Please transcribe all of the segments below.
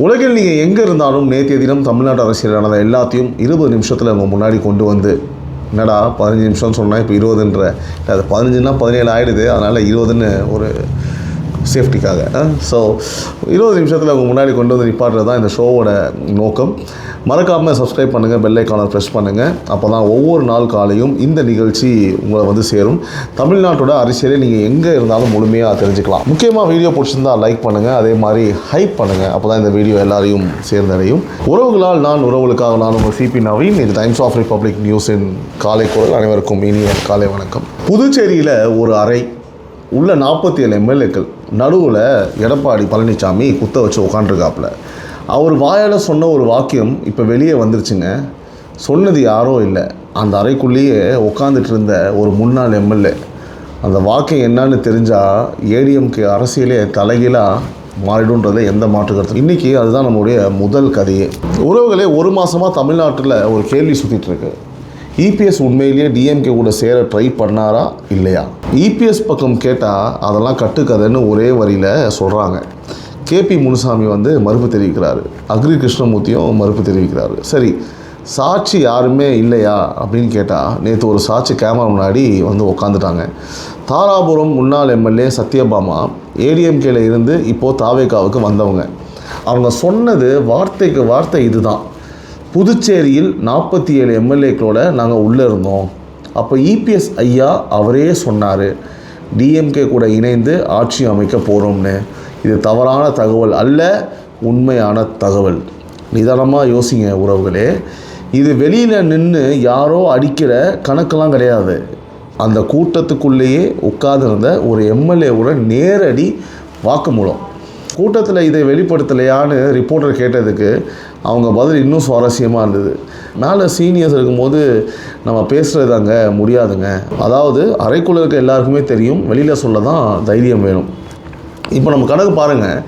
உலகில் நீங்கள் எங்கே இருந்தாலும் நேற்றைய தினம் தமிழ்நாட்டு அரசியலானதை எல்லாத்தையும் 20 நிமிஷத்தில் அவங்க முன்னாடி கொண்டு வந்து என்னடா 15 நிமிஷம்னு சொன்னால் இப்போ 20ன்ற அது 15னா 17 ஆகிடுது. அதனால் 20ன்னு ஒரு சேஃப்டிக்காக ஸோ 20 நிமிஷத்தில் அவங்க முன்னாடி கொண்டு வந்து நிப்பாட்டுறது தான் இந்த ஷோவோட நோக்கம். மறக்காமல் சப்ஸ்கிரைப் பண்ணுங்கள், பெல் ஐக்கானை ப்ரெஸ் பண்ணுங்கள். அப்போ தான் ஒவ்வொரு நாள் காலையும் இந்த நிகழ்ச்சி உங்களை வந்து சேரும். தமிழ்நாட்டோட அரசியலை நீங்கள் எங்கே இருந்தாலும் முழுமையாக தெரிஞ்சுக்கலாம். முக்கியமாக வீடியோ பிடிச்சிருந்தால் லைக் பண்ணுங்கள், அதே மாதிரி ஹைப் பண்ணுங்கள். அப்போ தான் இந்த வீடியோ எல்லாரையும் சேர்ந்தடையும். உறவுகளால் நான், உறவுகளுக்காக நான் உங்கள் சிபி நவீன். இது டைம்ஸ் ஆஃப் ரிப்பப்ளிக் நியூஸின் காலை குரல். அனைவருக்கும் இனிய காலை வணக்கம். புதுச்சேரியில் ஒரு அறை உள்ள 47 எம்எல்ஏக்கள் நடுவில் எடப்பாடி பழனிசாமி குத்த வச்சு உட்காண்டிருக்காப்புல. அவர் வாயால் சொன்ன ஒரு வாக்கியம் இப்போ வெளியே வந்துருச்சுங்க. சொன்னது யாரோ இல்லை, அந்த அறைக்குள்ளேயே உட்காந்துட்டு இருந்த ஒரு முன்னாள் எம்எல்ஏ. அந்த வாக்கியம் என்னன்னு தெரிஞ்சால் ஏடிஎம்கே அரசியலே தலைகீழாக மாறிடும்ன்றதை எந்த மாற்று கருத்து. இன்றைக்கி அதுதான் நம்மளுடைய முதல் கதையே. உறவுகளே, ஒரு மாதமாக தமிழ்நாட்டில் ஒரு கேள்வி சுற்றிட்டுருக்கு. இபிஎஸ் உண்மையிலேயே டிஎம்கே கூட சேர ட்ரை பண்ணாரா இல்லையா? இபிஎஸ் பக்கம் கேட்டால் அதெல்லாம் கட்டுக்கதைன்னு ஒரே வரியில் சொல்கிறாங்க. கேபி முனுசாமி வந்து மறுப்பு தெரிவிக்கிறாரு, அக்ரி கிருஷ்ணமூர்த்தியும் மறுப்பு தெரிவிக்கிறாரு. சரி, சாட்சி யாருமே இல்லையா அப்படின்னு கேட்டால் நேற்று ஒரு சாட்சி கேமரா முன்னாடி வந்து உட்காந்துட்டாங்க. தாராபுரம் முன்னாள் எம்எல்ஏ சத்யபாமா ஏடிஎம்கேல இருந்து இப்போது தாவேகாவுக்கு வந்தவங்க. அவங்க சொன்னது வார்த்தைக்கு வார்த்தை இதுதான்: புதுச்சேரியில் 47 எம்எல்ஏக்களோட நாங்கள் உள்ளே இருந்தோம். அப்போ இபிஎஸ் ஐயா அவரே சொன்னார் டிஎம்கே கூட இணைந்து ஆட்சி அமைக்க போகிறோம்னு. இது தவறான தகவல் அல்ல, உண்மையான தகவல். நிதானமாக யோசிங்க உறவுகளே. இது வெளியில் நின்று யாரோ அடிக்கிற கணக்கெல்லாம் கிடையாது. அந்த கூட்டத்துக்குள்ளேயே உட்கார்ந்திருந்த ஒரு எம்எல்ஏவோட நேரடி வாக்குமூலம். கூட்டத்தில் இதை வெளிப்படுத்தலையான்னு ரிப்போர்ட்டர் கேட்டதுக்கு அவங்க பதில் இன்னும் சுவாரஸ்யமாக இருந்தது. மேலே சீனியர்ஸ் இருக்கும்போது நம்ம பேசுகிறது அங்கே முடியாதுங்க. அதாவது அறைக்குள்ளே இருக்க எல்லாருக்குமே தெரியும், வெளியில் சொல்ல தான் தைரியம் வேணும். இப்போ நம்ம கணக்கு பாருங்கள்.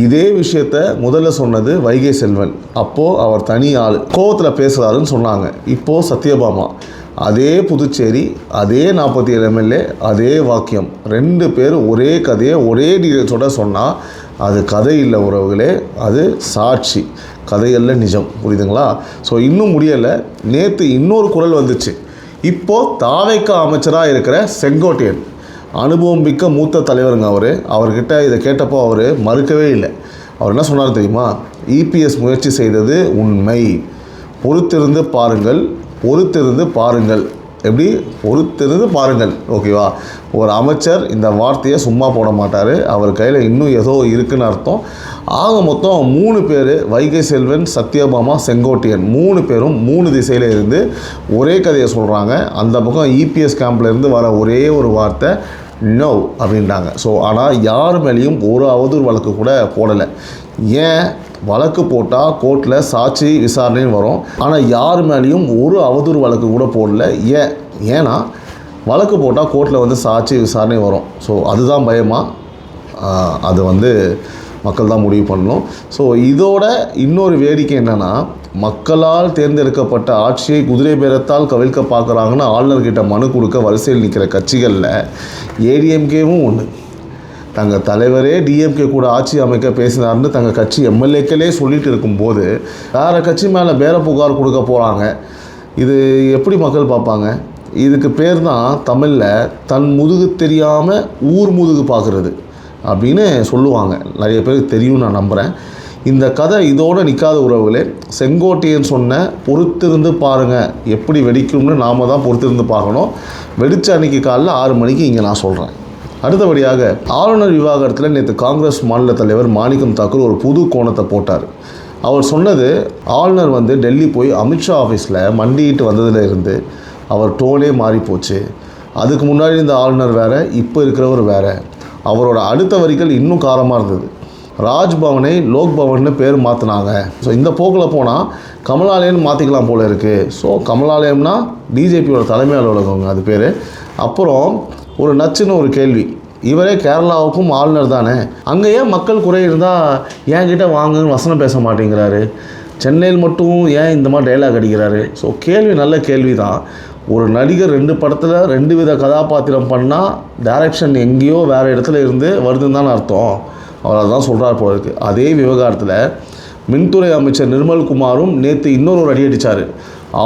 இதே விஷயத்த முதல்ல சொன்னது வைகை செல்வன். அப்போது அவர் தனி ஆள், கோவத்தில் பேசுகிறாருன்னு சொன்னாங்க. இப்போது சத்யபாமா, அதே புதுச்சேரி, அதே 47 எம்எல்ஏ, அதே வாக்கியம். 2 பேர் ஒரே கதையை ஒரே டீட்டெயில்ஸோட சொன்னால் அது கதை இல்லை உறவுகளே, அது சாட்சி. கதையல்ல, நிஜம். புரியுதுங்களா? ஸோ இன்னும் முடியலை. நேற்று இன்னொரு குரல் வந்துச்சு. இப்போது தாவேகா அமைச்சராக இருக்கிற செங்கோட்டையன், அனுபவம் மிக்க மூத்த தலைவருங்க அவர்கிட்ட இதை கேட்டப்போ அவர் மறுக்கவே இல்லை. அவர் என்ன சொன்னார் தெரியுமா? இபிஎஸ் முயற்சி செய்தது உண்மை, பொறுத்திருந்து பாருங்கள், பொறுத்திருந்து பாருங்கள். எப்படி? பொறுத்திருந்து பாருங்கள். ஓகேவா? ஒரு அமைச்சர் இந்த வார்த்தையை சும்மா போட மாட்டார். அவர் கையில் இன்னும் ஏதோ இருக்குன்னு அர்த்தம். ஆக மொத்தம் 3 பேர், வைகை செல்வன், சத்யபாமா, செங்கோட்டையன், 3 பேரும் 3 திசையில் இருந்து ஒரே கதையை சொல்கிறாங்க. அந்த பக்கம் இபிஎஸ் கேம்ப்லேருந்து வர ஒரே ஒரு வார்த்தை நோ அப்படின்ட்டாங்க. ஸோ ஆனால் யார் மேலேயும் ஒரு அவதூறு வழக்கு கூட போடலை. ஏன்? வழக்கு போட்டால் கோர்ட்டில் சாட்சி விசாரணைன்னு வரும். ஆனால் யார் மேலேயும் ஒரு அவதூறு வழக்கு கூட போடல. ஏன்னா வழக்கு போட்டால் கோர்ட்டில் வந்து சாட்சி விசாரணை வரும். ஸோ அதுதான் பயமா? அது வந்து மக்கள் தான் முடிவு பண்ணணும். ஸோ இதோட இன்னொரு வேடிக்கை என்னென்னா, மக்களால் தேர்ந்தெடுக்கப்பட்ட ஆட்சியை குதிரை பேரத்தால் கவிழ்க்க பார்க்குறாங்கன்னு ஆளுநர்கிட்ட மனு கொடுக்க வரிசையில் நிற்கிற கட்சிகளில் ஏடிஎம்கேவும் ஒன்று. தங்கள் தலைவரே டிஎம்கே கூட ஆட்சி அமைக்க பேசினார்னு தங்கள் கட்சி எம்எல்ஏக்களே சொல்லிட்டு இருக்கும்போது வேறு கட்சி மேலே பேர புகார் கொடுக்க போகிறாங்க. இது எப்படி மக்கள் பார்ப்பாங்க? இதுக்கு பேர் தான் தமிழில் தன் முதுகு தெரியாமல் ஊர் முதுகு பார்க்குறது அப்படின்னு சொல்லுவாங்க. நிறைய பேருக்கு தெரியும், நான் நம்புகிறேன். இந்த கதை இதோடு நிற்காத உறவுகளே. செங்கோட்டையன் சொன்ன பொறுத்திருந்து பாருங்கள், எப்படி வெடிக்கும்னு நாம் தான் பொறுத்திருந்து பார்க்கணும். வெடித்த அன்னைக்கு காலைல 6 மணிக்கு இங்கே நான் சொல்கிறேன். அடுத்தபடியாக ஆளுநர் விவகாரத்தில் நேற்று காங்கிரஸ் மாநில தலைவர் மாணிக்கம் தாக்கூர் ஒரு புது கோணத்தை போட்டார். அவர் சொன்னது, ஆளுநர் வந்து டெல்லி போய் அமித்ஷா ஆஃபீஸில் மண்டிட்டு வந்ததில் இருந்து அவர் டோனே மாறி போச்சு. அதுக்கு முன்னாடி இந்த ஆளுநர் வேறு, இப்போ இருக்கிறவர் வேறு. அவரோட அடுத்த வரிகள் இன்னும் காரமாக இருந்தது. ராஜ்பவனை லோக்பவன்னு பேர் மாற்றினாங்க. ஸோ இந்த போக்கில் போனால் கமலாலயம்னு மாற்றிக்கலாம் போல் இருக்குது. ஸோ கமலாலயம்னா பிஜேபியோட தலைமை அலுவலகங்க அது பேர். அப்புறம் ஒரு நச்சுன்னு ஒரு கேள்வி, இவரே கேரளாவுக்கும் ஆளுநர் தானே, அங்கே ஏன் மக்கள் குறை இருந்தால் என்கிட்ட வாங்கன்னு வசனம் பேச மாட்டேங்கிறாரு, சென்னையில் மட்டும் ஏன் இந்த மாதிரி டைலாக் அடிக்கிறாரு? ஸோ கேள்வி நல்ல கேள்வி தான். ஒரு நடிகர் 2 படத்தில் 2 வித கதாபாத்திரம் பண்ணால் டைரக்ஷன் எங்கேயோ வேறு இடத்துல இருந்து வருதுன்னு தான் அர்த்தம். அவர் அதான் சொல்கிறார் போல இருக்குது. அதே விவகாரத்தில் மின்துறை அமைச்சர் நிர்மல்குமாரும் நேற்று இன்னொரு அடி அடித்தார்.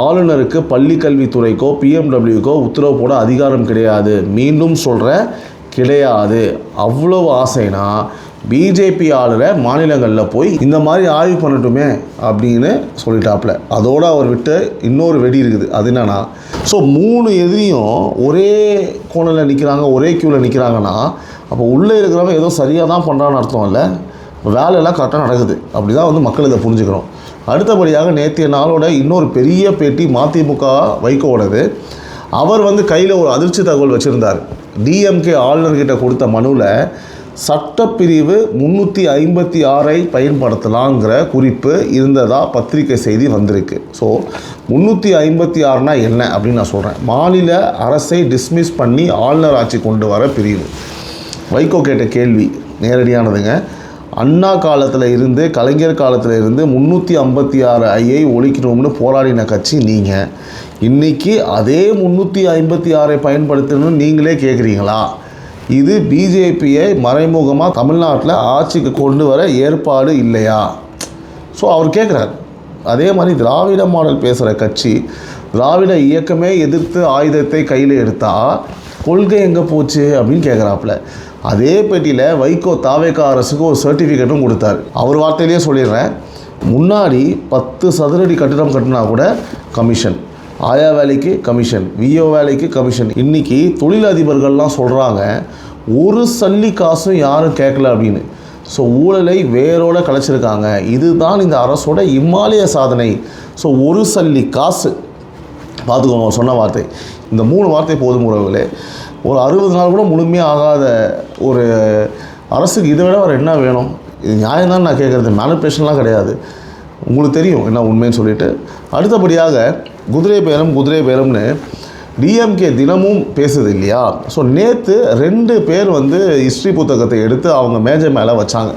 ஆளுநருக்கு பள்ளி கல்வித்துறைக்கோ பிஎம்டபிள்யூக்கோ உத்தரவு போட அதிகாரம் கிடையாது. மீண்டும் சொல்கிறேன், கிடையாது. அவ்வளவு ஆசைனா பிஜேபி ஆளுற மாநிலங்களில் போய் இந்த மாதிரி ஆய்வு பண்ணட்டுமே அப்படின்னு சொல்லிட்டாப்புல. அதோடு அவர் விட்டு இன்னொரு வெடி இருக்குது. அது என்னன்னா, ஸோ 3 எதிரியும் ஒரே கோணில் நிற்கிறாங்க, ஒரே க்யூவில் நிற்கிறாங்கன்னா அப்போ உள்ளே இருக்கிறவங்க ஏதோ சரியாக தான் பண்ணுறான்னு அர்த்தம் இல்லை, வேலையெல்லாம் கரெக்டாக நடக்குது. அப்படி தான் வந்து மக்கள் இதை புரிஞ்சுக்கிறோம். அடுத்தபடியாக நேற்றைய நாளோட இன்னொரு பெரிய பேட்டி மதிமுக வைகோவோடது. அவர் வந்து கையில் ஒரு அதிர்ச்சி தகவல் வச்சுருந்தார். டிஎம்கே ஆளுநர்கிட்ட கொடுத்த மனுவில் சட்டப்பிரிவு 356 பயன்படுத்தலாங்கிற குறிப்பு இருந்ததாக பத்திரிகை செய்தி வந்திருக்கு. ஸோ 356னா என்ன அப்படின்னு நான் சொல்கிறேன். மாநில அரசை டிஸ்மிஸ் பண்ணி ஆளுநர் ஆட்சி கொண்டு வர பிரிவு. வைகோ கேட்ட கேள்வி நேரடியானதுங்க. அண்ணா காலத்தில் இருந்து கலைஞர் காலத்தில் இருந்து 356 ஐயை ஒழிக்கணும்னு போராடின கட்சி நீங்கள். இன்றைக்கி அதே 356 பயன்படுத்தணும்னு நீங்களே கேட்குறீங்களா? இது பிஜேபியை மறைமுகமாக தமிழ்நாட்டில் ஆட்சிக்கு கொண்டு வர ஏற்பாடு இல்லையா? ஸோ அவர் கேட்குறார். அதே மாதிரி திராவிட மாடல் பேசுகிற கட்சி, திராவிட இயக்கமே எதிர்த்து ஆயுதத்தை கையில் எடுத்தால் கொள்கை எங்கே போச்சு அப்படின்னு கேட்குறாப்புல. அதே பேட்டியில் வைகோ தாவேகா அரசுக்கு ஒரு சர்டிஃபிகேட்டும் கொடுத்தார். அவர் வார்த்தையிலேயே சொல்லிடுறேன், முன்னாடி 10 சதுரடி கட்டிடம் கட்டினா கூட கமிஷன், ஆயா வேலைக்கு கமிஷன், விஓ வேலைக்கு கமிஷன். இன்றைக்கி தொழிலதிபர்கள்லாம் சொல்கிறாங்க ஒரு சல்லி காசும் யாரும் கேட்கல அப்படின்னு. ஸோ ஊழலை வேரோடு கலைச்சிருக்காங்க. இதுதான் இந்த அரசோட இமாலய சாதனை. ஸோ ஒரு சல்லி காசு பார்த்துக்கோங்க சொன்ன வார்த்தை. இந்த 3 வார்த்தை போதும் உறவுகளே. ஒரு 60 நாள் கூட முழுமையாக ஆகாத ஒரு அரசுக்கு இதை விட வேறு என்ன வேணும்? இது நியாயம் தான் நான் கேட்குறது, மேனிபுலேஷன்லாம் கிடையாது. உங்களுக்கு தெரியும் என்ன உண்மைன்னு சொல்லிட்டு. அடுத்தபடியாக குதிரை பேரம்னு டிஎம்கே தினமும் பேசுது இல்லையா? ஸோ நேற்று 2 பேர் வந்து ஹிஸ்ட்ரி புத்தகத்தை எடுத்து அவங்க மேஜை மேலே வச்சாங்க.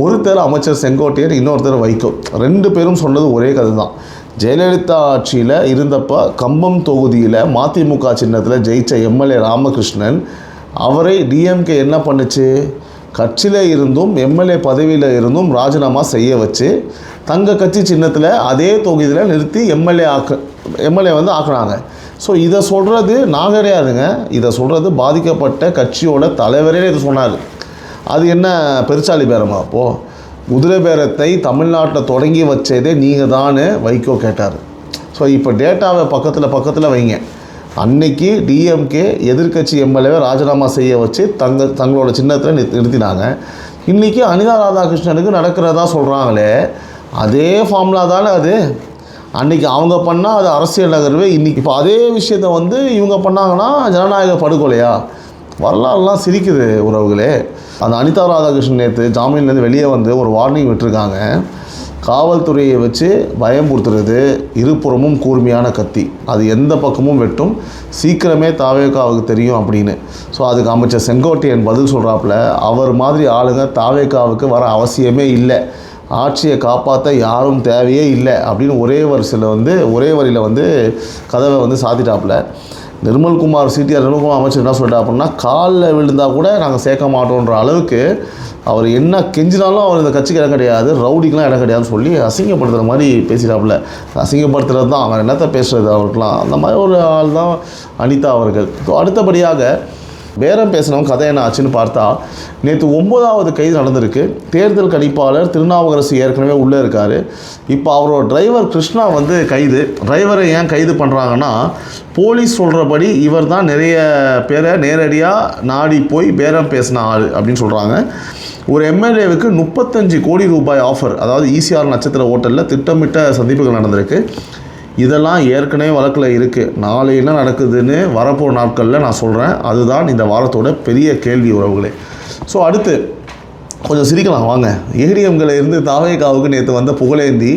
ஒருத்தர் அமைச்சர் செங்கோட்டையன், இன்னொருத்தர் வைகோ. 2 பேரும் சொன்னது ஒரே கதை தான். ஜெயலலிதா ஆட்சியில் இருந்தப்போ கம்பம் தொகுதியில் மதிமுக சின்னத்தில் ஜெயித்த எம்எல்ஏ ராமகிருஷ்ணன், அவரை டிஎம்கே என்ன பண்ணுச்சு? கட்சியில் இருந்தும் எம்எல்ஏ பதவியில் இருந்தும் ராஜினாமா செய்ய வச்சு தங்க கட்சி சின்னத்தில் அதே தொகுதியில் நிறுத்தி எம்எல்ஏ வந்து ஆக்குனாங்க. ஸோ இதை சொல்கிறது நான் கிடையாதுங்க, இதை சொல்கிறது பாதிக்கப்பட்ட கட்சியோட தலைவரே இது சொன்னார். அது என்ன பெருச்சாளி பேரமா? அப்போது குதிரை பேரத்தை தமிழ்நாட்டில் தொடங்கி வச்சதே நீங்கள் தான் வைகோ கேட்டார். ஸோ இப்போ டேட்டாவை பக்கத்தில் வைங்க. அன்னைக்கு டிஎம்கே எதிர்க்கட்சி எம்எல்ஏவை ராஜினாமா செய்ய வச்சு தங்களோட சின்னத்தில் நிறுத்தினாங்க. இன்றைக்கி அனிதா ராதாகிருஷ்ணனுக்கு நடக்கிறதா சொல்கிறாங்களே, அதே ஃபார்முலா தானே அது. அன்றைக்கி அவங்க பண்ணால் அது அரசியல் நகர்வு. இன்றைக்கி இப்போ அதே விஷயத்தை வந்து இவங்க பண்ணாங்கன்னா ஜனநாயக படுகொலையா? வரலாறுலாம் சிரிக்குது உறவுகளே. அந்த அனிதா ராதாகிருஷ்ணன் நேற்று ஜாமீன்லேருந்து வெளியே வந்து ஒரு வார்னிங் விட்டுருக்காங்க. காவல்துறையை வச்சு பயம்படுத்துறது இருபுறமும் கூர்மையான கத்தி, அது எந்த பக்கமும் வெட்டும், சீக்கிரமே தாவேகாவுக்கு தெரியும் அப்படின்னு. ஸோ அதுக்கு அமைச்சர் செங்கோட்டையன் பதில் சொல்கிறாப்புல, அவர் மாதிரி ஆளுங்க தாவேகாவுக்கு வர அவசியமே இல்லை, ஆட்சியை காப்பாற்ற யாரும் தேவையே இல்லை அப்படின்னு ஒரே வரியில் வந்து கதவை வந்து சாத்திட்டாப்புல. நிர்மல்குமார் சிடிஆர் நிர்மல்குமார் அமைச்சர் என்ன சொல்லிட்டா அப்படின்னா, காலில் விழுந்தால் கூட நாங்கள் சேர்க்க மாட்டோன்ற அளவுக்கு அவர் என்ன கெஞ்சினாலும் அவர் இந்த கட்சிக்கு இடம் கிடையாது, ரவுடிக்கெலாம் இடம் கிடையாதுன்னு சொல்லி அசிங்கப்படுத்துகிற மாதிரி பேசிட்டாப்புல. அசிங்கப்படுத்துறது தான், அவர் என்னத்தை பேசுகிறது அவருக்கெலாம். அந்த மாதிரி ஒரு ஆள் தான் அனிதா அவர்கள். ஸோ அடுத்தபடியாக பேரம் பேசினவங்க கதை என்ன ஆச்சுன்னு பார்த்தா, நேற்று 9வது கைது நடந்திருக்கு. தேர்தல் கணிப்பாளர் திருநாவுக்கரசு ஏற்கனவே உள்ளே இருக்கார். இப்போ அவரோட டிரைவர் கிருஷ்ணா வந்து கைது. டிரைவரை ஏன் கைது பண்ணுறாங்கன்னா, போலீஸ் சொல்கிறபடி இவர் தான் நிறைய பேரை நேரடியாக நாடி போய் பேரம் பேசின ஆள் அப்படின்னு சொல்கிறாங்க. ஒரு எம்எல்ஏவுக்கு 35 கோடி ரூபாய் ஆஃபர், அதாவது ஈசிஆர் நட்சத்திர ஹோட்டலில் திட்டமிட்ட சந்திப்புகள் நடந்திருக்கு. இதெல்லாம் ஏற்கனவே வழக்கில் இருக்குது. நாளை என்ன நடக்குதுன்னு வரப்போகிற நாட்களில் நான் சொல்கிறேன். அதுதான் இந்த வாரத்தோட பெரிய கேள்வி உறவுகளே. ஸோ அடுத்து கொஞ்சம் சிரிக்கலாம் வாங்க. ஏடிஎம்களை இருந்து தாவேகாவுக்கு நேற்று வந்த புகழேந்தி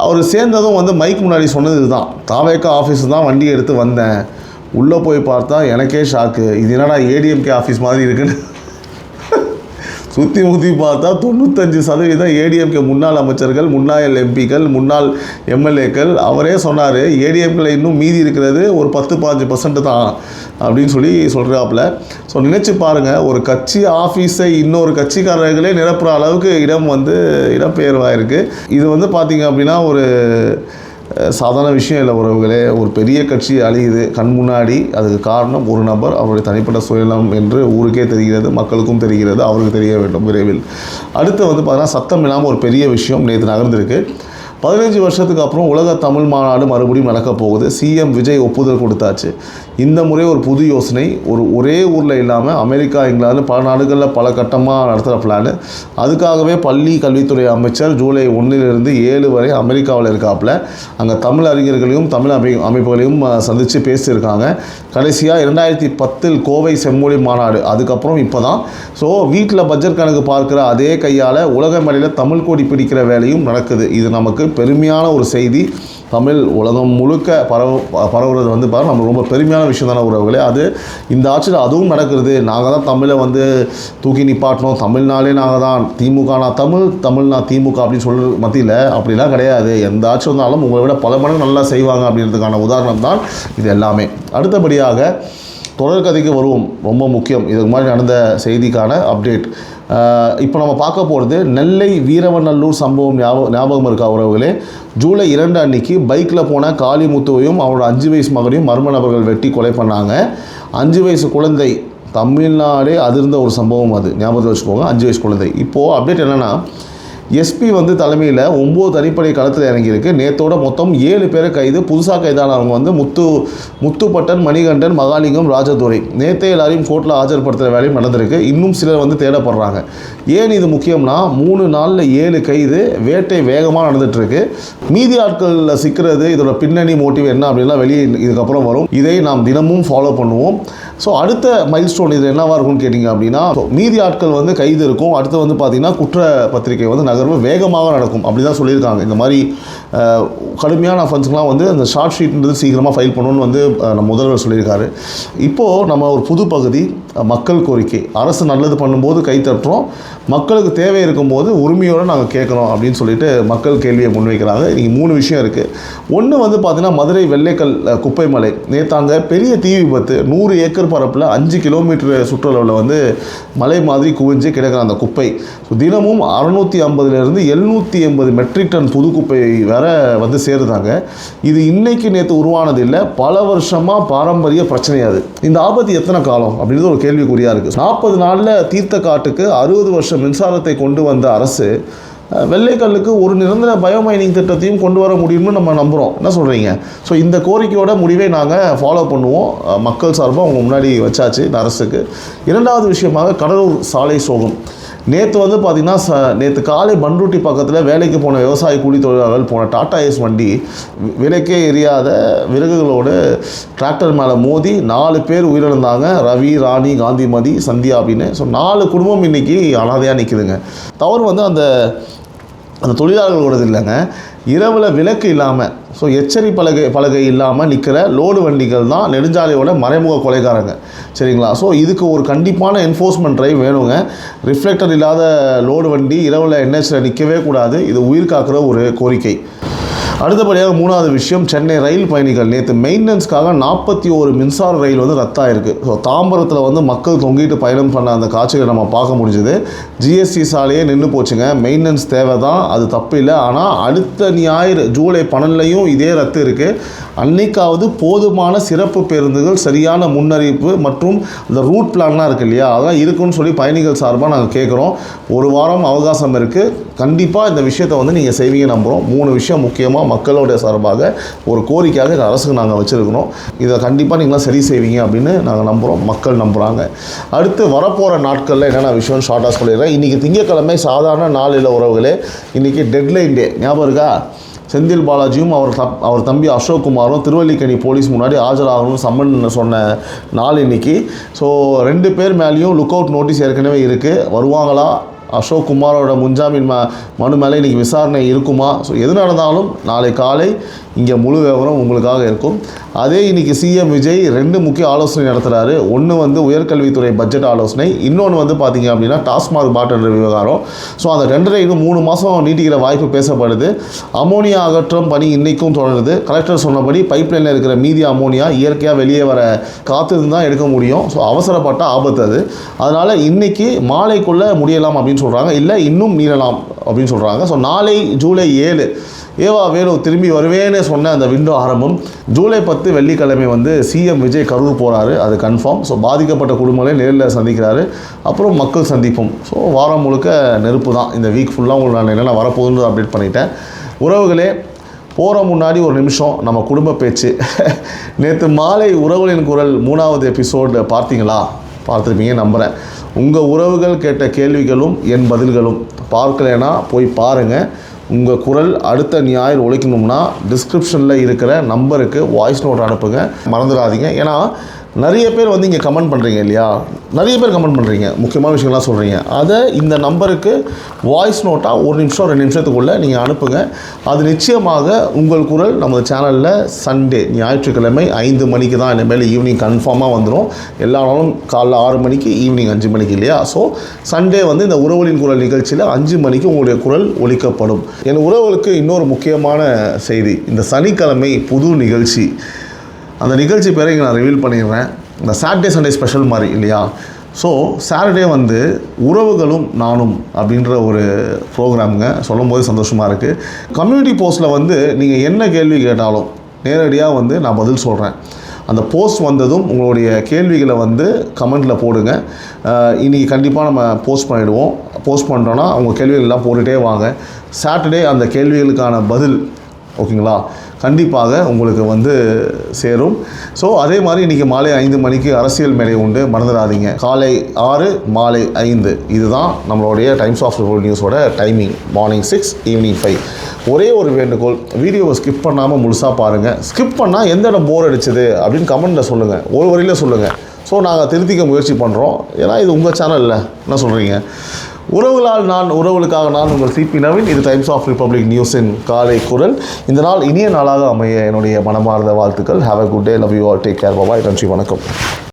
அவர் சேர்ந்ததும் வந்து மைக் முன்னாடி சொன்னது இதுதான், தாவேகா ஆஃபீஸ் தான் வண்டி எடுத்து வந்தேன், உள்ளே போய் பார்த்தா எனக்கே ஷாக்கு, இது என்னடா ஏடிஎம்கே ஆஃபீஸ் மாதிரி இருக்குன்னு. சுற்றி முற்றி பார்த்தா 95% ஏடிஎம்கே முன்னாள் அமைச்சர்கள், முன்னாள் எம்பிக்கள், முன்னாள் எம்எல்ஏக்கள். அவரே சொன்னார் ஏடிஎம்கில் இன்னும் மீதி இருக்கிறது ஒரு 10-15% தான் அப்படின்னு சொல்கிறாப்புல. ஸோ நினச்சி பாருங்கள், ஒரு கட்சி ஆஃபீஸை இன்னொரு கட்சிக்காரர்களே நிரப்புற அளவுக்கு இடம்பெயர்வாயிருக்கு. இது பார்த்திங்க அப்படின்னா ஒரு சாதாரண விஷயம் இல்லை உறவுகளே. ஒரு பெரிய கட்சி அழியுது கண் முன்னாடி. அதுக்கு காரணம் ஒரு நபர், அவருடைய தனிப்பட்ட சுயநலம் என்று ஊருக்கே தெரிகிறது, மக்களுக்கும் தெரிகிறது, அவருக்கு தெரிய வேண்டும் விரைவில். அடுத்து பார்த்தீங்கன்னா சத்தம் இல்லாமல் ஒரு பெரிய விஷயம் நேற்று நகர்ந்திருக்கு. 15 வருஷத்துக்கு அப்புறம் உலக தமிழ் மாநாடு மறுபடியும் நடக்க போகுது. சிஎம் விஜய் ஒப்புதல் கொடுத்தாச்சு. இந்த முறை ஒரு புது யோசனை. ஒரே ஊரில் இல்லாமல் அமெரிக்கா, இங்கிலாந்து பல நாடுகளில் பல கட்டமாக நடத்துகிற பிளான். அதுக்காகவே பள்ளி கல்வித்துறை அமைச்சர் ஜூலை 1 - 7 வரை அமெரிக்காவில் இருக்காப்புல. அங்கே தமிழ் அறிஞர்களையும் தமிழ் அமைப்புகளையும் சந்தித்து பேசியிருக்காங்க. கடைசியாக 2010 கோவை செம்மொழி மாநாடு. அதுக்கப்புறம் இப்போ தான் வீட்டில் பட்ஜெட் கணக்கு பார்க்குற அதே கையால் உலக மேடையில் தமிழ் கொடி பிடிக்கிற வேலையும் நடக்குது. இது நமக்கு பெருமையான ஒரு செய்தி. தமிழ் உலகம் முழுக்க பரவுறது நம்மளுக்கு ரொம்ப பெருமையான விஷயம் தானே உறவுகளே. அது இந்த ஆட்சியில் அதுவும் நடக்கிறது. நாங்கள் தான் தமிழை தூக்கி நிப்பாட்டணும், தமிழ்நாளே நாங்கள் தான், திமுகனா தமிழ்னா திமுக அப்படின்னு சொல்கிற மத்தியில் அப்படிலாம் கிடையாது. எந்த ஆட்சி வந்தாலும் உங்களை விட பல மடங்கு நல்லா செய்வாங்க அப்படின்றதுக்கான உதாரணம் தான் இது எல்லாமே. அடுத்தபடியாக தொடர்கதைக்கு வருவோம். ரொம்ப முக்கியம், இதுக்கு மாதிரி நடந்த செய்திக்கான அப்டேட். இப்போ நம்ம பார்க்க போகிறது நெல்லை வீரவநல்லூர் சம்பவம். ஞாபகம் இருக்கா உறவுகளே? ஜூலை 2 அன்னைக்கு பைக்கில் போன காளிமுத்துவையும் அவரோட 5 வயசு மகனையும் மர்ம நபர்கள் வெட்டி கொலை பண்ணாங்க. 5 வயசு குழந்தை, தமிழ்நாடே அதிர்ந்த ஒரு சம்பவம் அது, ஞாபகத்தில் வச்சுக்கோங்க. 5 வயசு குழந்தை. இப்போது அப்டேட் என்னென்னா, எஸ்பி தலைமையில் 9 தனிப்படை களத்தில் இறங்கியிருக்கு. நேற்றோட மொத்தம் 7 பேரை கைது. புதுசாக கைதானவங்க முத்துப்பட்டன், மணிகண்டன், மகாலிங்கம், ராஜதுரை. நேற்றே எல்லாரையும் கோர்ட்டில் ஆஜர்படுத்துகிற வேலையும் நடந்திருக்கு. இன்னும் சிலர் தேடப்படுறாங்க. ஏன் இது முக்கியம்னா, 3 நாளில் 7 கைது. வேட்டை வேகமாக நடந்துகிட்ருக்கு. மீதி ஆட்களில் சிக்கிறது, இதோட பின்னணி மோட்டிவ் என்ன அப்படின்லாம் வெளியே இதுக்கப்புறம் வரும். இதை நாம் தினமும் ஃபாலோ பண்ணுவோம். அடுத்த மைல் ஸ்டோன் இது என்னவாக இருக்கும்னு கேட்டிங்க அப்படின்னா, மீதி ஆட்கள் கைது இருக்கும். அடுத்து பார்த்திங்கன்னா குற்ற பத்திரிகை நகர்வு வேகமாக நடக்கும் அப்படி தான் சொல்லியிருக்காங்க. இந்த மாதிரி கடுமையான அஃபென்ஸ்லாம் அந்த ஷார்ட் ஷீட்ன்றது சீக்கிரமாக ஃபைல் பண்ணணும்னு நம்ம முதல்வர் சொல்லியிருக்காரு. இப்போது நம்ம ஒரு புது பகுதி, மக்கள் கோரிக்கை. அரசு நல்லது பண்ணும்போது கை தட்டுறோம், மக்களுக்கு தேவை இருக்கும்போது உரிமையோடு நாங்கள் கேட்குறோம் அப்படின்னு சொல்லிட்டு மக்கள் கேள்வியை முன்வைக்கிறாங்க. இன்றைக்கி 3 விஷயம் இருக்குது. ஒன்று பார்த்திங்கன்னா மதுரை வெள்ளைக்கல் குப்பை மலை. நேற்றாங்க பெரிய தீ விபத்து. 100 ஏக்கர் பரப்பில் 5 கிலோமீட்டர் சுற்றளவில் மலை மாதிரி குவிஞ்சு கிடக்கிற அந்த குப்பை தினமும் 650 - 780 மெட்ரிக் டன் புது குப்பை வேற சேருதாங்க. இது இன்னைக்கு நேற்று உருவானது இல்லை, பல வருஷமாக பாரம்பரிய பிரச்சனையாது. இந்த ஆபத்து எத்தனை காலம் அப்படின்றது ஒரு கேள்விக்குறியாக இருக்குது. 40 நாளில் தீர்த்த காட்டுக்கு 60 வருஷம் மின்சாரத்தை கொண்டு வந்த அரசு வெள்ளைக்கல்லுக்கு ஒரு நிரந்தர பயோமைனிங் திட்டத்தையும் கொண்டு வர முடியும்னு நம்ம நம்புகிறோம். என்ன சொல்கிறீங்க? இந்த கோரிக்கையோட முடிவை நாங்கள் ஃபாலோ பண்ணுவோம். மக்கள் சார்பாக அவங்க முன்னாடி வச்சாச்சு இந்த அரசுக்கு. 2வது விஷயமாக கடலூர் சாலை சோகம். நேற்று பார்த்திங்கன்னா நேற்று காலை பண்ருட்டி பக்கத்தில் வேலைக்கு போன விவசாய கூலி தொழிலாளர்கள் போன டாடா ஏஸ் வண்டி விலைக்கே எரியாத விறகுகளோடு டிராக்டர் மேலே மோதி 4 பேர் உயிரிழந்தாங்க. ரவி, ராணி, காந்திமதி, சந்தியா அப்படின்னு. 4 குடும்பம் இன்றைக்கி அனாதையாக நிற்குதுங்க. தவறு அந்த தொழிலாளர்களோடது இல்லைங்க. இரவில் விளக்கு இல்லாமல் எச்சரி பலகை இல்லாமல் நிற்கிற லோடு வண்டிகள் தான் நெடுஞ்சாலையோட மறைமுக கொலைகாரங்க. சரிங்களா? இதுக்கு ஒரு கண்டிப்பான என்ஃபோர்ஸ்மெண்ட் ட்ரைவ் வேணுங்க. ரிஃப்ளெக்டர் இல்லாத லோடு வண்டி இரவில் என்ஹெச்சில் நிற்கவே கூடாது. இது உயிர் காக்கிற ஒரு கோரிக்கை. அடுத்தபடியாக 3வது விஷயம், சென்னை ரயில் பயணிகள். நேற்று மெயின்டெனன்ஸ்க்காக 41 மின்சார ரயில் ரத்தாயிருக்கு. தாம்பரத்தில் மக்கள் தொங்கிட்டு பயணம் பண்ண அந்த காட்சிகளை நம்ம பார்க்க முடிஞ்சுது. ஜிஎஸ்டி சாலையே நின்று போச்சுங்க. மெயின்டெனன்ஸ் தேவை தான், அது தப்பு இல்லை. ஆனால் அடுத்த ஞாயிறு ஜூலை 12 இதே ரத்து இருக்குது. அன்னைக்காவது போதுமான சிறப்பு பேருந்துகள், சரியான முன்னறிவிப்பு மற்றும் இந்த ரூட் பிளான்லாம் இருக்குது இல்லையா, அதெல்லாம் இருக்குன்னு சொல்லி பயணிகள் சார்பாக நாங்கள் கேட்குறோம். 1 வாரம் அவகாசம் இருக்குது. கண்டிப்பாக இந்த விஷயத்தை நீங்கள் செய்வீங்க நம்புகிறோம். 3 விஷயம் முக்கியமாக மக்களுடைய சார்பாக ஒரு கோரிக்கையாக இந்த அரசுக்கு நாங்கள் வச்சுருக்கிறோம். இதை கண்டிப்பாக நீங்களாம் சரி செய்வீங்க அப்படின்னு நாங்கள் நம்புகிறோம், மக்கள் நம்புகிறாங்க. அடுத்து வரப்போகிற நாட்களில் என்னென்ன விஷயம் ஷார்ட்டாக சொல்லிடுறேன். இன்றைக்கி திங்கட்கிழமை சாதாரண நாளில் உறவுகளே. இன்றைக்கி டெட்லைன் டே, ஞாபகம் இருக்கா? செந்தில் பாலாஜியும் அவர் தம்பி அசோக்குமாரும் திருவல்லிக்கேணி போலீஸ் முன்னாடி ஆஜராகணும்னு சம்மன் சொன்ன நாள் இன்றைக்கி. 2 பேர் மேலேயும் லுக் அவுட் நோட்டீஸ் ஏற்கனவே இருக்குது. வருவாங்களா அசோக் குமாரோட முன்ஜாமீன் மனு மேலே இன்றைக்கி விசாரணை இருக்குமா? ஸோ எது நடந்தாலும் நாளை காலை இங்கே முழு விவரம் உங்களுக்காக இருக்கும். அதே இன்றைக்கி சிஎம் விஜய் 2 முக்கிய ஆலோசனை நடத்துகிறாரு. ஒன்று வந்து உயர்கல்வித்துறை பட்ஜெட் ஆலோசனை, இன்னொன்று வந்து பார்த்திங்க அப்படின்னா டாஸ்மாக் பாட்டில் விவகாரம். ஸோ அந்த 2 இன்னும் 3 மாதம் நீட்டிக்கிற வாய்ப்பு பேசப்படுது. அமோனியா அகற்றும் பணி இன்றைக்கும் தொடருது. கலெக்டர் சொன்னபடி பைப்லைனில் இருக்கிற மீதி அமோனியா இயற்கையாக வெளியே வர காத்திருந்து தான் எடுக்க முடியும். ஸோ அவசரப்பட்ட ஆபத்து அது. அதனால் இன்றைக்கி மாலைக்குள்ளே முடியலாம் அப்படின்னு சொல்கிறாங்க, இல்லை இன்னும் மீறலாம் அப்படின்னு சொல்கிறாங்க. ஸோ நாளை ஜூலை 7 ஏவா வேலு திரும்பி வருவேன்னு சொன்ன அந்த விண்டோ ஆரம்பம். ஜூலை 10 வெள்ளிக்கிழமை வந்து சிஎம் விஜய் கரூர் போகிறாரு, அது கன்ஃபார்ம். ஸோ பாதிக்கப்பட்ட குடும்பங்களை நேரில் சந்திக்கிறாரு, அப்புறம் மக்கள் சந்திப்போம். ஸோ வாரம் முழுக்க நெருப்பு தான். இந்த வீக் ஃபுல்லாக உங்களுக்கு நான் என்னென்ன வரப்போகுதுன்னு அப்டேட் பண்ணிட்டேன். உறவுகளே, போகிற முன்னாடி ஒரு நிமிஷம் நம்ம குடும்ப பேச்சு. நேற்று மாலை உறவுகளின் குரல் 3வது எபிசோடு பார்த்தீங்களா? பார்த்துருப்பீங்க நம்புகிறேன். உங்கள் உறவுகள் கேட்ட கேள்விகளும் என் பதில்களும் பார்க்கலைன்னா போய் பாருங்கள். உங்கள் குரல் அடுத்த ஞாயிறு ஒழிக்கணும்னா டிஸ்கிரிப்ஷனில் இருக்கிற நம்பருக்கு வாய்ஸ் நோட் அனுப்புங்க, மறந்துடாதீங்க. ஏன்னா நிறைய பேர் வந்து இங்கே கமெண்ட் பண்ணுறீங்க இல்லையா, நிறைய பேர் கமெண்ட் பண்ணுறீங்க, முக்கியமான விஷயங்கள்லாம் சொல்கிறீங்க. அதை இந்த நம்பருக்கு வாய்ஸ் நோட்டாக 1 நிமிஷம் 2 நிமிஷத்துக்குள்ளே நீங்கள் அனுப்புங்க. அது நிச்சயமாக உங்கள் குரல் நம்ம சேனலில் சண்டே ஞாயிற்றுக்கிழமை 5 மணிக்கு தான் இனிமேல் ஈவினிங் கன்ஃபார்மாக வந்துடும். எல்லா நாளும் காலைல 6 மணிக்கு, ஈவினிங் 5 மணிக்கு இல்லையா. ஸோ சண்டே வந்து இந்த உறவுகளின் குரல் நிகழ்ச்சியில் 5 மணிக்கு உங்களுடைய குரல் ஒலிக்கப்படும். என் உறவுகளுக்கு இன்னொரு முக்கியமான செய்தி, இந்த சனிக்கிழமை புது நிகழ்ச்சி. அந்த நிகழ்ச்சி பேரை இங்கே நான் ரிவீல் பண்ணிடுறேன். இந்த சாட்டர்டே சண்டே ஸ்பெஷல் மாதிரி இல்லையா. ஸோ சாட்டர்டே வந்து உறவுகளும் நானும் அப்படின்ற ஒரு ப்ரோக்ராமுங்க. சொல்லும் போது சந்தோஷமாக இருக்குது. கம்யூனிட்டி போஸ்ட்டில் வந்து நீங்கள் என்ன கேள்வி கேட்டாலும் நேரடியாக வந்து நான் பதில் சொல்கிறேன். அந்த போஸ்ட் வந்ததும் உங்களுடைய கேள்விகளை வந்து கமெண்ட்டில் போடுங்க. இன்றைக்கி கண்டிப்பாக நம்ம போஸ்ட் பண்ணிவிடுவோம். போஸ்ட் பண்ணுறோன்னா உங்கள் கேள்விகள் எல்லாம் போட்டுகிட்டே வாங்க. சாட்டர்டே அந்த கேள்விகளுக்கான பதில் ஓகேங்களா கண்டிப்பாக உங்களுக்கு வந்து சேரும். ஸோ அதே மாதிரி இன்றைக்கி மாலை 5 மணிக்கு அரசியல் மேடை உண்டு, மறந்துடாதீங்க. காலை 6, மாலை 5 இதுதான் நம்மளுடைய டைம்ஸ் ஆஃப் நியூஸோட டைமிங். Morning 6, evening 5. ஒரே ஒரு வேண்டுகோள், வீடியோவை ஸ்கிப் பண்ணாமல் முழுசாக பாருங்கள். ஸ்கிப் பண்ணால் எந்த இடம் போர் அடிச்சது அப்படின்னு கமெண்ட்டில் சொல்லுங்கள், ஒரு வரியில் சொல்லுங்கள். ஸோ நாங்கள் திருத்திக்க முயற்சி பண்ணுறோம். ஏன்னா இது உங்கள் சேனலில் என்ன சொல்கிறீங்க. உறவுகளால் நான், உறவுகளுக்காக நான் உங்கள் சிபி நவீன். இது டைம்ஸ் ஆஃப் ரிப்பப்ளிக் நியூஸின் காலை குரல். இந்த நாள் இனிய நாளாக அமைய என்னுடைய மனமார்ந்த வாழ்த்துக்கள். Have a good day. Love you all. Take care. Bye. நன்றி. வணக்கம்.